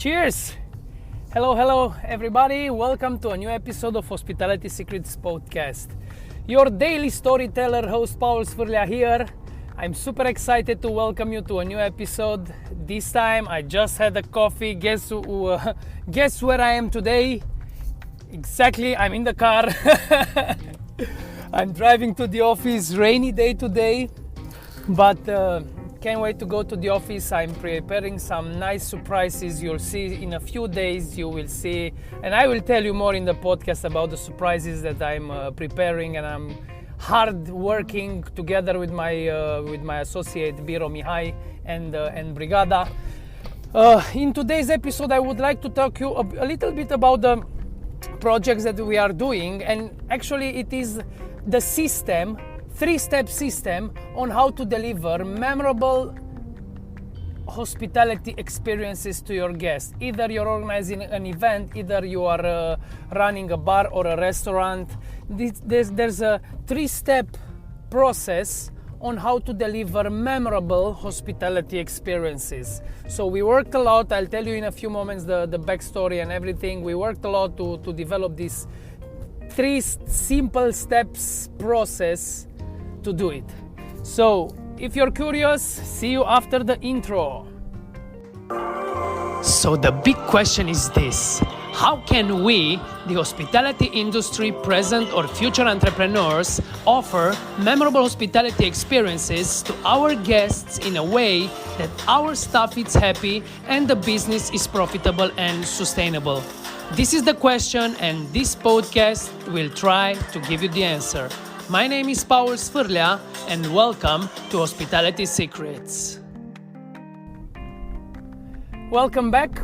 Cheers! Hello everybody, welcome to a new episode of Hospitality Secrets Podcast. Your daily storyteller host Paul Sfârlea here. I'm super excited to welcome you to a new episode. This time I just had a coffee. Guess where I am today? Exactly, I'm in the car. I'm driving to the office, rainy day today, but can't wait to go to the office. I'm preparing some nice surprises. You'll see in a few days, you will see, and I will tell you more in the podcast about the surprises that I'm preparing, and I'm hard working together with my associate Biro Mihai and Brigada. In today's episode, I would like to talk to you a little bit about the projects that we are doing, and actually it is the system, three-step system on how to deliver memorable hospitality experiences to your guests. Either you're organizing an event, either you are running a bar or a restaurant. There's a three-step process on how to deliver memorable hospitality experiences. So we worked a lot. I'll tell you in a few moments the backstory and everything. We worked a lot to develop this three simple steps process to do it. So if you're curious, see you after the intro. So the big question is this: how can we, the hospitality industry, present or future entrepreneurs, offer memorable hospitality experiences to our guests in a way that our staff is happy and the business is profitable and sustainable? This is the question, and this podcast will try to give you the answer. My name is Paul Sfârlea, and welcome to Hospitality Secrets. Welcome back.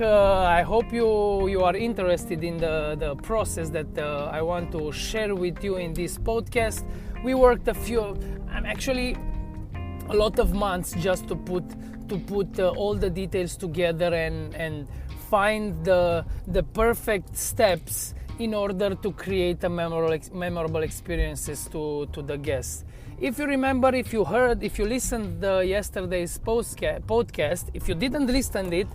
I hope you are interested in the process that I want to share with you in this podcast. We worked a lot of months just to put all the details together and find the perfect steps in order to create a memorable experiences to the guests. If you remember, if you listened yesterday's podcast, if you didn't listen it,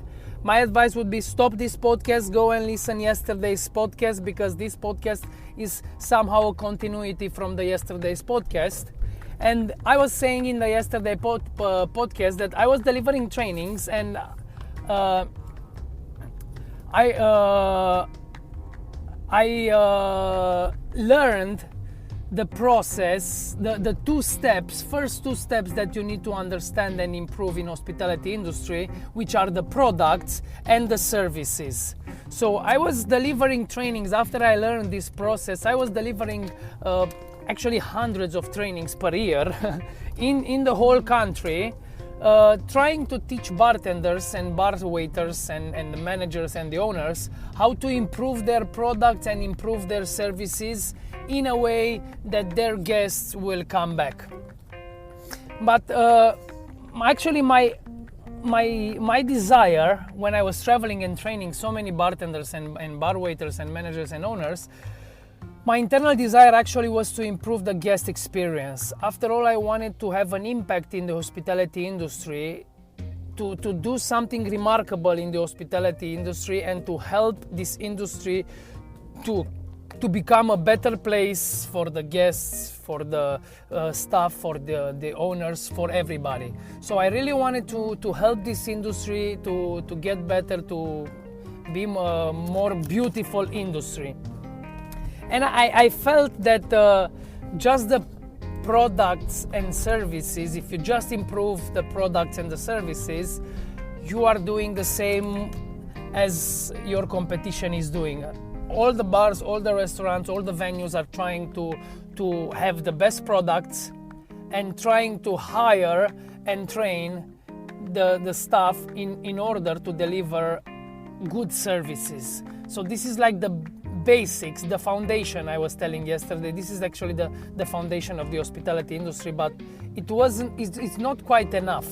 my advice would be stop this podcast, go and listen yesterday's podcast, because this podcast is somehow a continuity from the yesterday's podcast. And I was saying in the yesterday podcast that I was delivering trainings, and I learned the process, the first two steps that you need to understand and improve in hospitality industry, which are the products and the services. So I was delivering trainings after I learned this process. I was delivering actually hundreds of trainings per year in the whole country, trying to teach bartenders and bar waiters and the managers and the owners how to improve their products and improve their services in a way that their guests will come back. But actually my desire when I was traveling and training so many bartenders and bar waiters and managers and owners, my internal desire actually was to improve the guest experience. After all, I wanted to have an impact in the hospitality industry, to do something remarkable in the hospitality industry, and to help this industry to become a better place for the guests, for the staff, for the owners, for everybody. So I really wanted to help this industry to get better, to be a more beautiful industry. And I felt that just the products and services, if you just improve the products and the services, you are doing the same as your competition is doing. All the bars, all the restaurants, all the venues are trying to have the best products and trying to hire and train the staff in order to deliver good services. So this is like the basics, the foundation I was telling yesterday. This is actually the foundation of the hospitality industry, but it's not quite enough.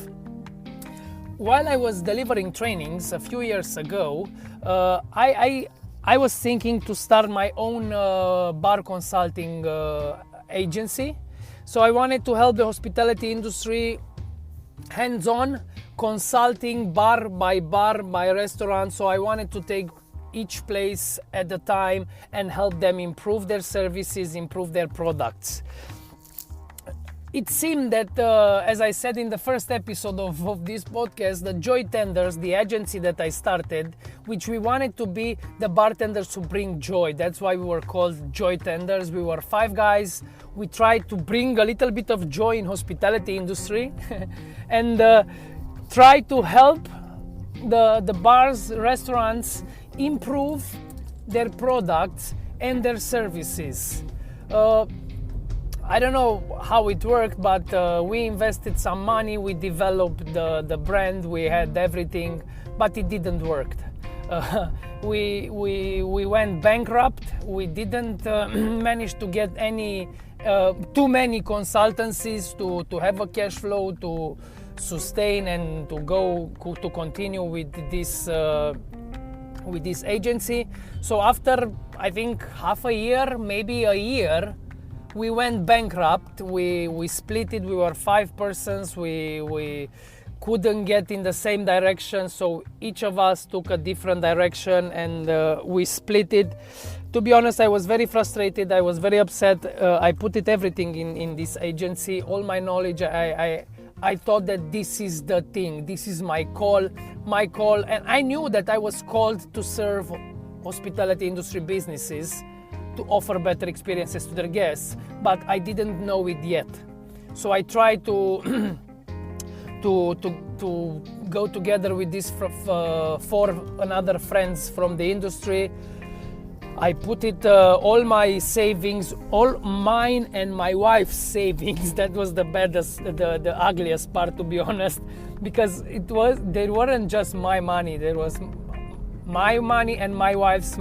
While I was delivering trainings a few years ago, I was thinking to start my own bar consulting agency. So I wanted to help the hospitality industry hands-on consulting bar by restaurant. So I wanted to take each place at a time and help them improve their services, improve their products. It seemed that, as I said in the first episode of this podcast, the Joy Tenders, the agency that I started, which we wanted to be the bartenders who bring joy. That's why we were called Joy Tenders. We were 5 guys. We tried to bring a little bit of joy in hospitality industry and try to help the bars, restaurants improve their products and their services. I don't know how it worked, but we invested some money, we developed the brand, we had everything, but it didn't work. We went bankrupt, we didn't manage to get too many consultancies to have a cash flow to sustain and to continue with this agency. So after, I think, half a year, maybe a year, we went bankrupt. We split it. We were 5 persons. We couldn't get in the same direction, so each of us took a different direction, and we split it. To be honest, I was very frustrated. I was very upset. I put everything in this agency, all my knowledge. I thought that this is the thing. This is my call, and I knew that I was called to serve hospitality industry businesses, to offer better experiences to their guests, but I didn't know it yet. So I tried to go together with these 4 another friends from the industry. I put it all my savings, all mine and my wife's savings. That was the baddest, the ugliest part, to be honest, because there weren't just my money. There was my money and my wife's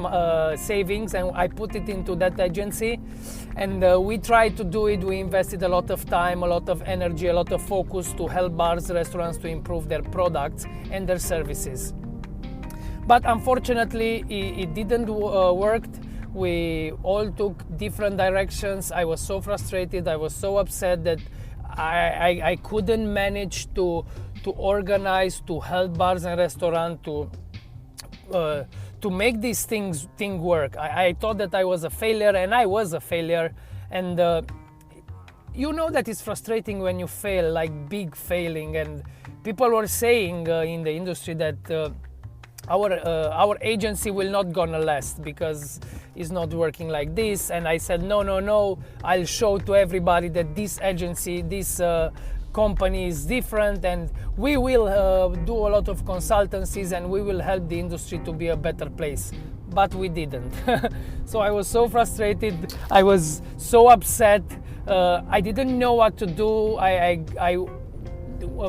savings, and I put it into that agency, and we tried to do it. We invested a lot of time, a lot of energy, a lot of focus to help bars, restaurants to improve their products and their services. But unfortunately, it didn't work. We all took different directions. I was so frustrated. I was so upset that I couldn't manage to organize, to help bars and restaurants to make these things work. I thought that I was a failure, and I was a failure. And you know that it's frustrating when you fail, like big failing. And people were saying in the industry that our agency will not gonna last because it's not working like this. And I said, no, I'll show to everybody that this agency, this company is different, and we will do a lot of consultancies, and we will help the industry to be a better place. But we didn't. So I was so frustrated. I was so upset. I didn't know what to do.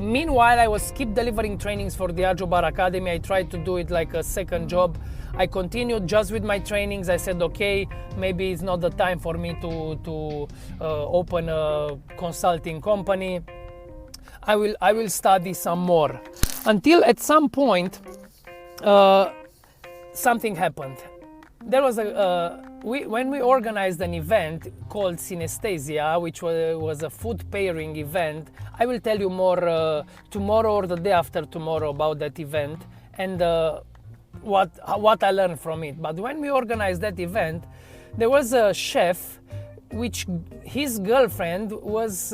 Meanwhile, I was keep delivering trainings for the Diageo Bar Academy. I tried to do it like a second job. I continued just with my trainings. I said, okay, maybe it's not the time for me to open a consulting company. I will study some more. Until at some point, something happened. There was when we organized an event called Synesthesia, which was a food pairing event. I will tell you more tomorrow or the day after tomorrow about that event and what I learned from it. But when we organized that event, there was a chef, which his girlfriend was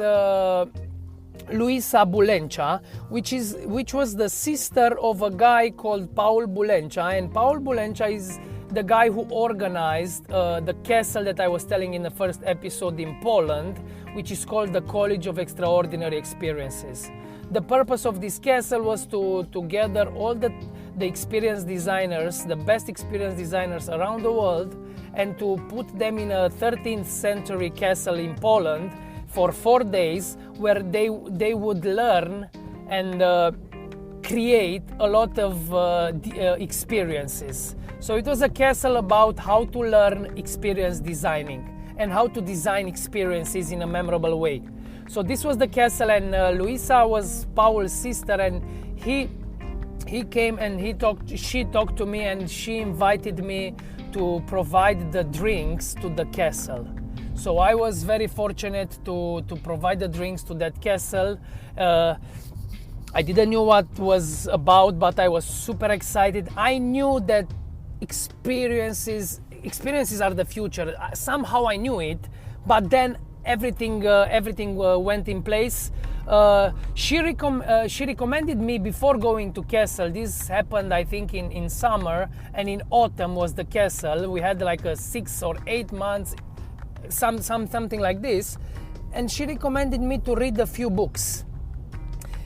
Luisa Bulencea, which was the sister of a guy called Paul Bulencea, and Paul Bulencea is the guy who organized the castle that I was telling in the first episode in Poland, which is called the College of Extraordinary Experiences. The purpose of this castle was to gather all the experienced designers, the best experienced designers around the world, and to put them in a 13th century castle in Poland for 4 days, where they would learn and create a lot of experiences. So it was a castle about how to learn experience designing and how to design experiences in a memorable way. So this was the castle, and Luisa was Paul's sister, and he came and she talked to me, and she invited me to provide the drinks to the castle. So I was very fortunate to provide the drinks to that castle. I didn't know what was about, but I was super excited. I knew that experiences are the future. Somehow I knew it, but then everything went in place. She recommended me before going to Kessel. This happened, I think, in summer, and in autumn was the Kessel. We had like a 6 or 8 months, something like this, and she recommended me to read a few books.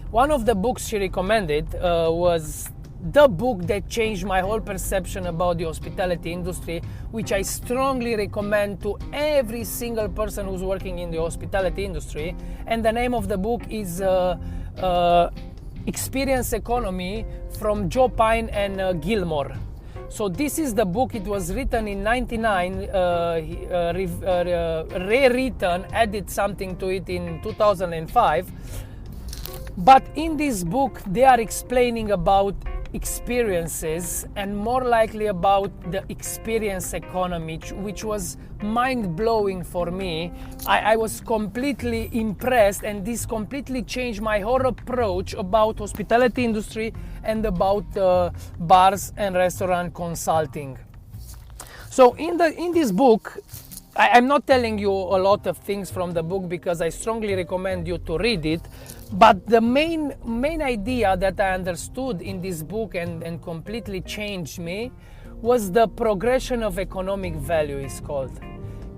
One of the books she recommended was the book that changed my whole perception about the hospitality industry, which I strongly recommend to every single person who's working in the hospitality industry. And the name of the book is Experience Economy from Joe Pine and Gilmore. So this is the book. It was written in 99, rewritten, added something to it in 2005. But in this book, they are explaining about experiences, and more likely about the experience economy, which was mind-blowing for me. I was completely impressed, and this completely changed my whole approach about hospitality industry and about bars and restaurant consulting. So in this book, I'm not telling you a lot of things from the book because I strongly recommend you to read it. But the main idea that I understood in this book and completely changed me was the progression of economic value, is called.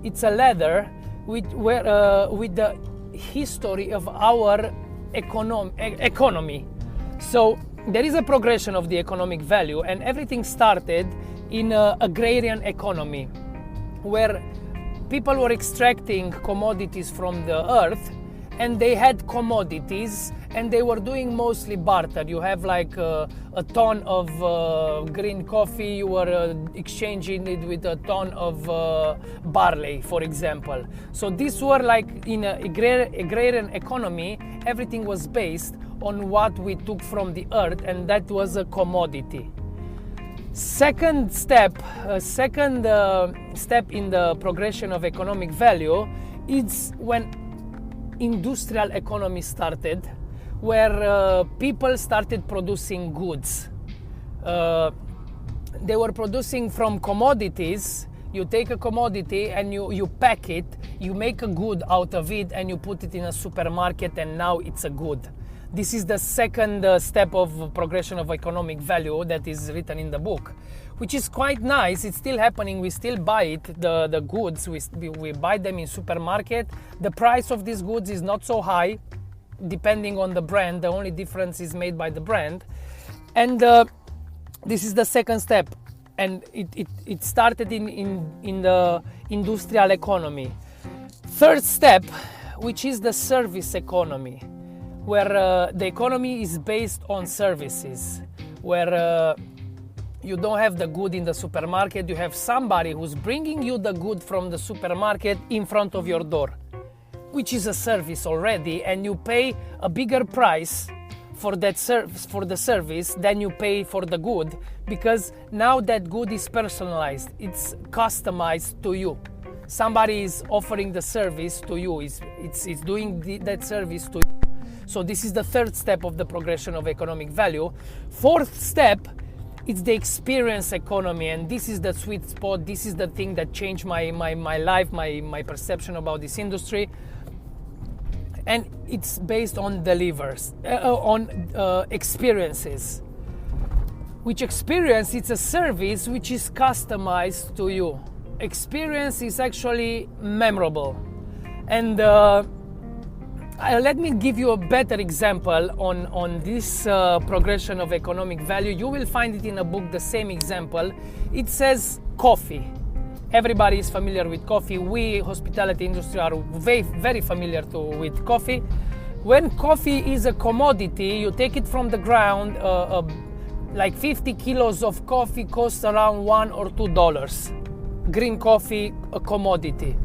It's a ladder with the history of our economy. So there is a progression of the economic value, and everything started in an agrarian economy where people were extracting commodities from the earth, and they had commodities, and they were doing mostly barter. You have like a ton of green coffee, you were exchanging it with a ton of barley, for example. So these were like, in an agrarian economy, everything was based on what we took from the earth, and that was a commodity. Second step in the progression of economic value is when industrial economy started, where people started producing goods. They were producing from commodities. You take a commodity and you pack it, you make a good out of it, and you put it in a supermarket, and now it's a good. This is the second step of progression of economic value that is written in the book, which is quite nice. It's still happening. We still buy it, the goods. We buy them in supermarket. The price of these goods is not so high, depending on the brand. The only difference is made by the brand. And this is the second step. And it started in the industrial economy. Third step, which is the service economy, where the economy is based on services, where you don't have the good in the supermarket, you have somebody who's bringing you the good from the supermarket in front of your door, which is a service already, and you pay a bigger price for that for the service than you pay for the good, because now that good is personalized, it's customized to you. Somebody is offering the service to you, it's doing that service to you. So this is the third step of the progression of economic value. Fourth step, it's the experience economy, and this is the sweet spot. This is the thing that changed my life, my perception about this industry. And it's based on experiences. Which experience? It's a service which is customized to you. Experience is actually memorable. And let me give you a better example on this progression of economic value. You will find it in a book, the same example. It says coffee. Everybody is familiar with coffee. We, hospitality industry, are very, very familiar with coffee. When coffee is a commodity, you take it from the ground, like 50 kilos of coffee costs around $1 or $2. Green coffee, a commodity.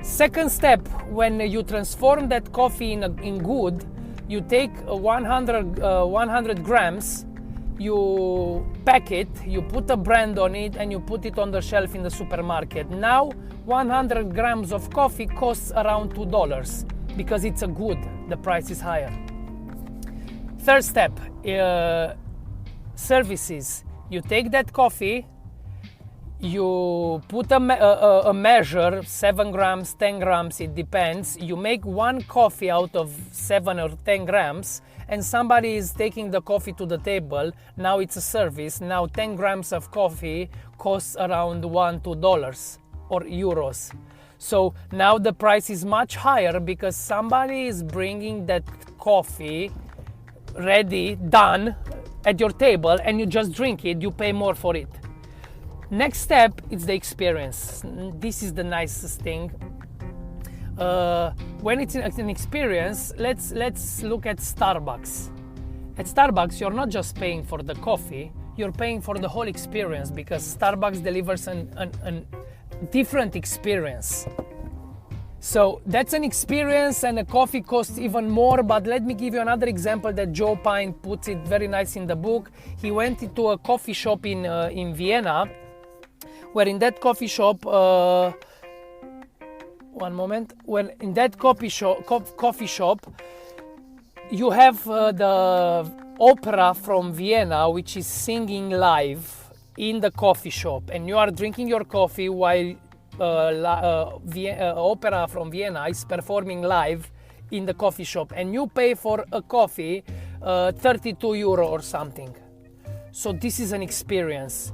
Second step, when you transform that coffee in good, you take 100 grams, you pack it, you put a brand on it, and you put it on the shelf in the supermarket. Now 100 grams of coffee costs around $2 because it's a good, the price is higher. Third step, services. You take that coffee, you put a measure, 7 grams, 10 grams, it depends. You make one coffee out of 7 or 10 grams, and somebody is taking the coffee to the table. Now it's a service. Now 10 grams of coffee costs around $1-2 or euros. So now the price is much higher because somebody is bringing that coffee ready, done, at your table, and you just drink it, you pay more for it. Next step is the experience. This is the nicest thing. When it's an experience, let's look at Starbucks. At Starbucks, you're not just paying for the coffee, you're paying for the whole experience because Starbucks delivers a different experience. So that's an experience, and a coffee costs even more. But let me give you another example that Joe Pine puts it very nice in the book. He went into a coffee shop in Vienna, where in that coffee shop, when in that coffee shop, you have the opera from Vienna, which is singing live in the coffee shop, and you are drinking your coffee while opera from Vienna is performing live in the coffee shop, and you pay for a coffee 32 euro or something. So this is an experience.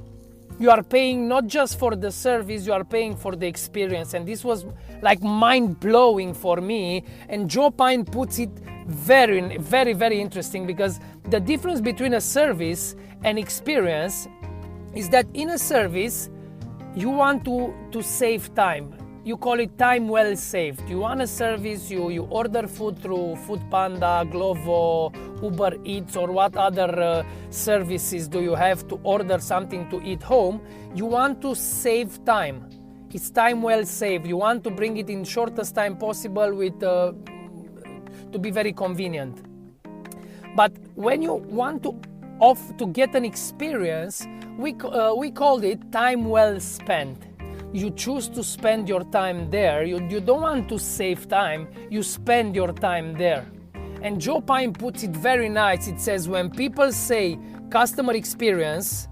You are paying not just for the service, you are paying for the experience, and this was like mind-blowing for me. And Joe Pine puts it very, very, very interesting, because the difference between a service and experience is that in a service you want to save time. You call it time well saved. You want a service, you order food through Foodpanda, Glovo, Uber Eats, or what other services do you have to order something to eat home. You want to save time. It's time well saved. You want to bring it in shortest time possible with to be very convenient. But when you want to get an experience, we called it time well spent. You choose to spend your time there. You don't want to save time, you spend your time there. And Joe Pine puts it very nice. It says, when people say customer experience,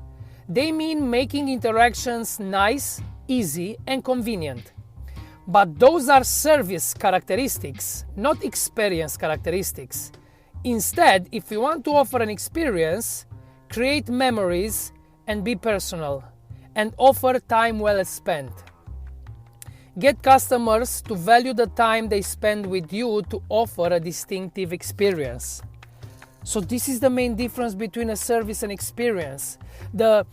they mean making interactions nice, easy, and convenient. But those are service characteristics, not experience characteristics. Instead, if you want to offer an experience, create memories and be personal, and offer time well spent. Get customers to value the time they spend with you to offer a distinctive experience. So this is the main difference between a service and experience. The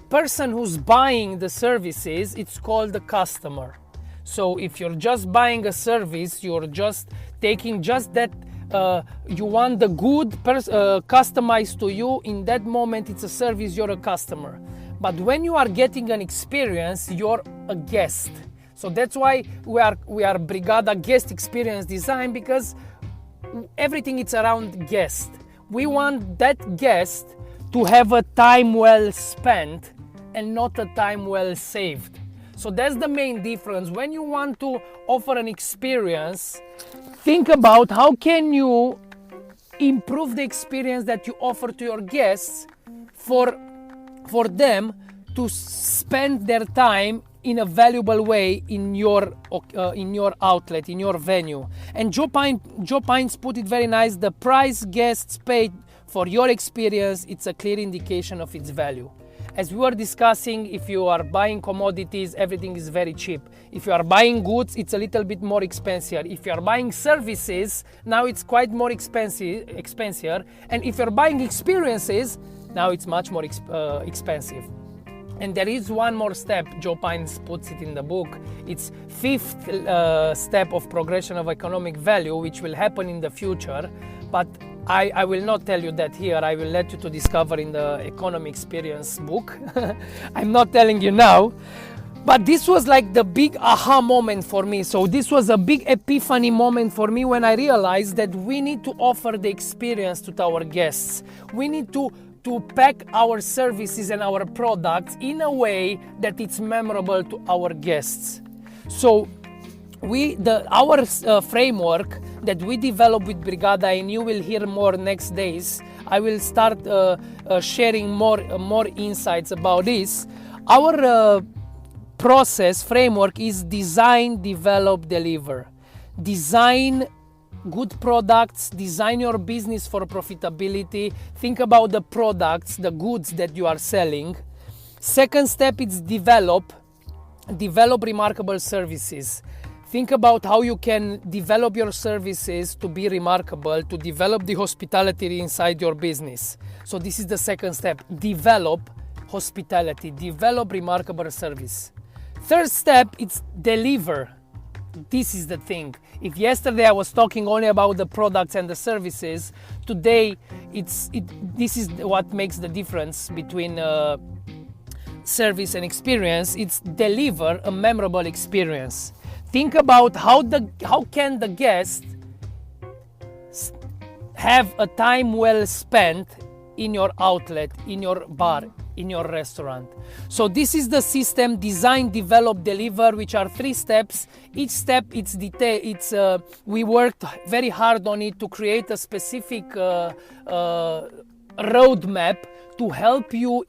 person who's buying the services, it's called the customer. So if you're just buying a service, you're just taking just that you want the good customized to you. In that moment, it's a service, you're a customer. But when you are getting an experience, you're a guest. So that's why we are Brigada Guest Experience Design, because everything is around guest. We want that guest to have a time well spent and not a time well saved. So that's the main difference. When you want to offer an experience, think about how can you improve the experience that you offer to your guests for them to spend their time in a valuable way in your outlet, in your venue. And Joe Pines put it very nice. The price guests paid for your experience, it's a clear indication of its value. As we were discussing, if you are buying commodities, everything is very cheap. If you are buying goods, it's a little bit more expensive. If you are buying services, now it's quite more expensive. And if you're buying experiences, now it's much more expensive. And there is one more step. Joe Pines puts it in the book. It's fifth step of progression of economic value, which will happen in the future. But I will not tell you that here. I will let you to discover in the Economy Experience book. I'm not telling you now. But this was like the big aha moment for me. So this was a big epiphany moment for me when I realized that we need to offer the experience to our guests. We need to pack our services and our products in a way that it's memorable to our guests. So our framework that we develop with Brigada, and you will hear more next days. I will start sharing more insights about this. Our process framework is design, develop, deliver. Design good products, design your business for profitability. Think about the products, the goods that you are selling. Second step is develop remarkable services. Think about how you can develop your services to be remarkable, to develop the hospitality inside your business. So this is the second step. Develop hospitality, develop remarkable service. Third step, it's deliver. This is the thing. If yesterday I was talking only about the products and the services, today this is what makes the difference between service and experience. It's deliver a memorable experience. Think about how can the guest have a time well spent in your outlet, in your bar, in your restaurant. So this is the system: design, develop, deliver, which are 3 steps. Each step, it's detail. We worked very hard on it to create a specific roadmap to help you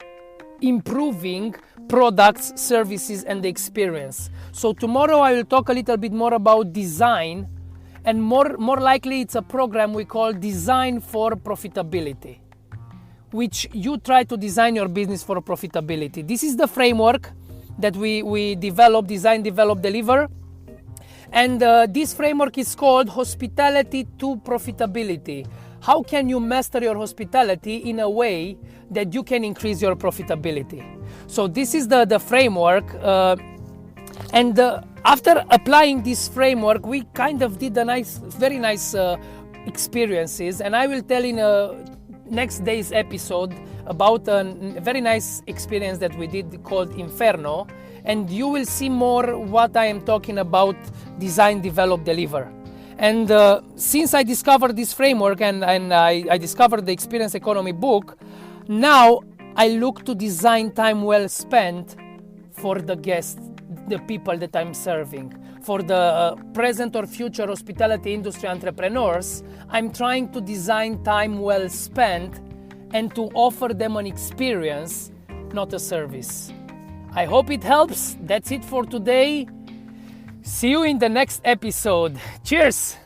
improving products, services, and the experience. So tomorrow I will talk a little bit more about design, and more likely it's a program we call Design for Profitability, which you try to design your business for profitability. This is the framework that we develop, design, develop, deliver. And this framework is called Hospitality to Profitability. How can you master your hospitality in a way that you can increase your profitability? So this is the framework. And after applying this framework, we kind of did very nice experiences. And I will tell in next day's episode about a very nice experience that we did called Inferno, and you will see more what I am talking about: design, develop, deliver. And since I discovered this framework and I discovered the Experience Economy book, now I look to design time well spent for the guests, the people that I'm serving. For the present or future hospitality industry entrepreneurs, I'm trying to design time well spent and to offer them an experience, not a service. I hope it helps. That's it for today. See you in the next episode. Cheers!